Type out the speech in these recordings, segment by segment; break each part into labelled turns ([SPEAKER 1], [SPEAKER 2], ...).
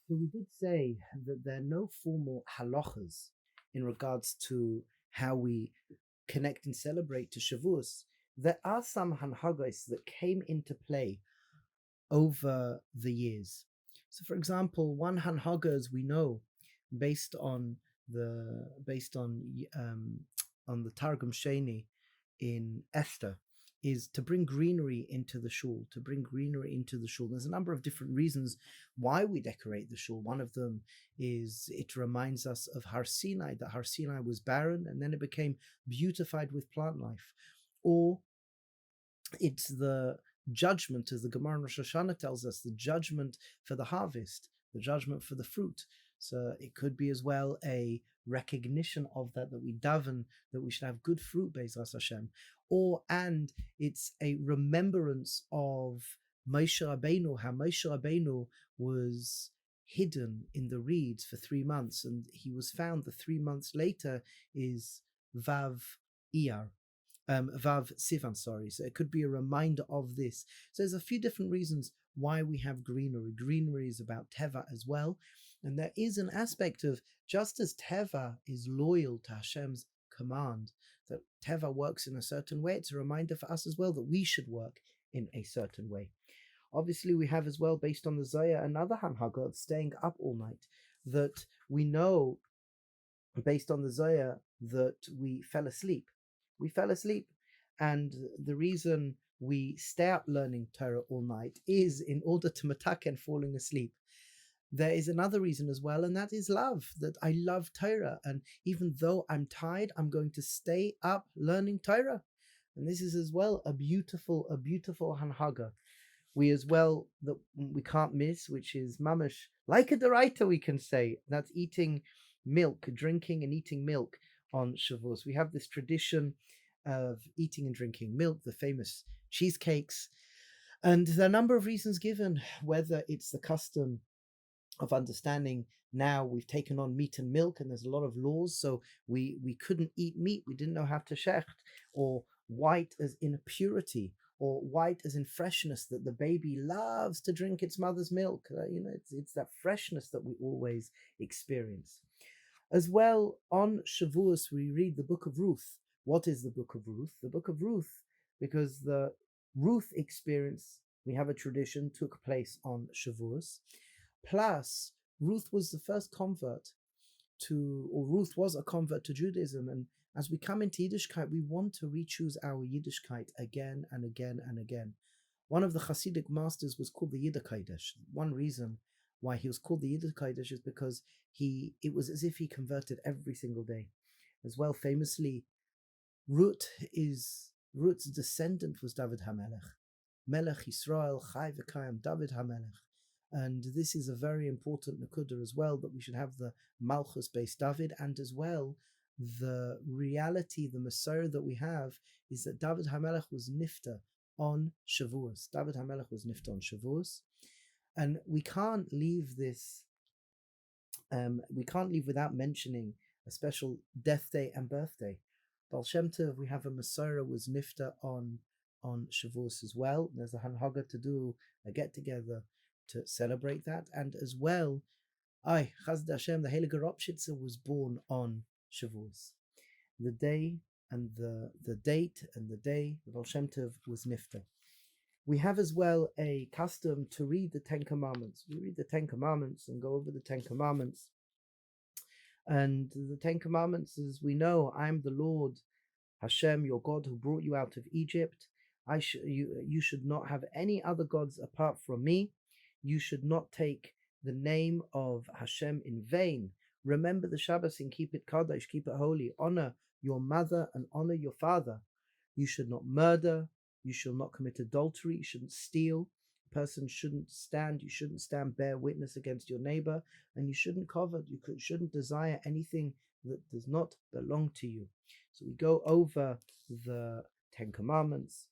[SPEAKER 1] So we did say that there are no formal halachas in regards to how we connect and celebrate to Shavuos. There are some hanhagos that came into play over the years. So, for example, one hanhaga, as we know, based on the based on the Targum Sheni in Esther, is to bring greenery into the shul. To bring greenery into the shul. There's a number of different reasons why we decorate the shul. One of them is it reminds us of Har Sinai, that Har Sinai was barren and then it became beautified with plant life. Or it's the judgment, as the Gemara in Rosh Hashanah tells us, the judgment for the harvest, the judgment for the fruit. So it could be as well a recognition of that we daven, that we should have good fruit, Be'ezras Hashem. And it's a remembrance of Moshe Rabbeinu, how Moshe Rabbeinu was hidden in the reeds for 3 months, and he was found the 3 months later is Vav Iyar. Vav Sivan, sorry. So it could be a reminder of this. So there's a few different reasons why we have greenery. Greenery is about Teva as well. And there is an aspect of, just as Teva is loyal to Hashem's command, that Teva works in a certain way, it's a reminder for us as well that we should work in a certain way. Obviously, we have as well, based on the Zohar, another hanhaga of staying up all night, that we know, based on the Zohar, that we fell asleep. We fell asleep. And the reason we stay up learning Torah all night is in order to mataken falling asleep. There is another reason as well, and that is love, that I love Torah. And even though I'm tired, I'm going to stay up learning Torah. And this is as well a beautiful hanhaga. We as well, that we can't miss, which is mamash, like a deraita, we can say, that's eating milk, drinking and eating milk on Shavuos. We have this tradition of eating and drinking milk, the famous cheesecakes. And there are a number of reasons given, whether it's the custom of understanding now we've taken on meat and milk and there's a lot of laws, so we couldn't eat meat, we didn't know how to shecht, or white as in purity, or white as in freshness, that the baby loves to drink its mother's milk. It's that freshness that we always experience. As well, on Shavuos, we read the book of Ruth. What is the book of Ruth? The book of Ruth, because the Ruth experience, we have a tradition, took place on Shavuos. Plus, Ruth was the first convert Ruth was a convert to Judaism. And as we come into Yiddishkeit, we want to re-choose our Yiddishkeit again and again and again. One of the Hasidic masters was called the Yiddishkeit. One reason why he was called the Yiddishkeit is because it was as if he converted every single day. As well, famously, Ruth's descendant was David HaMelech. Melech Yisrael, Chai V'Kayim, David HaMelech. And this is a very important nakuda as well, that we should have the Malchus based David, and as well the reality, the Messiah that we have is that David HaMelech was nifta on Shavuos. David HaMelech was nifta on Shavuos, and we can't leave this. We can't leave without mentioning a special death day and birthday. Baal Shem Tov, we have a Messiah was nifta on Shavuos as well. There's a hanhaga to do a get together to celebrate that, and as well, Chazd Hashem, the Heilige Ropshitzer was born on Shavuos. The day and the date and the day that Baal Shem Tov was nifta. We have as well a custom to read the 10 Commandments. We read the 10 Commandments and go over the 10 Commandments. And the 10 Commandments, as we know, I'm the Lord Hashem, your God, who brought you out of Egypt. You should not have any other gods apart from me. You should not take the name of Hashem in vain. Remember the Shabbos and keep it kadosh, keep it holy. Honor your mother and honor your father. You should not murder. You shall not commit adultery. You shouldn't steal. A person shouldn't stand bear witness against your neighbor, and you shouldn't covet. You shouldn't desire anything that does not belong to you. So we go over the 10 Commandments.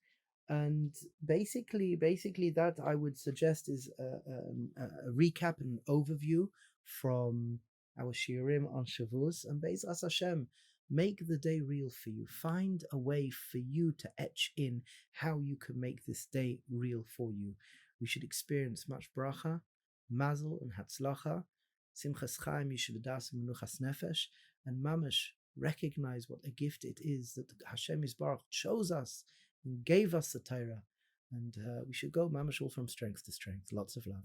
[SPEAKER 1] And basically that I would suggest is a recap and an overview from our shiurim on Shavuos. And Be'ezras Hashem, make the day real for you. Find a way for you to etch in how you can make this day real for you. We should experience much bracha, mazel and hatzlacha, simchas chaim, yishuv menuchas nefesh, and mamash recognize what a gift it is that Hashem Yisbarach chose us and gave us the Torah, and we should go mamash all from strength to strength. Lots of love.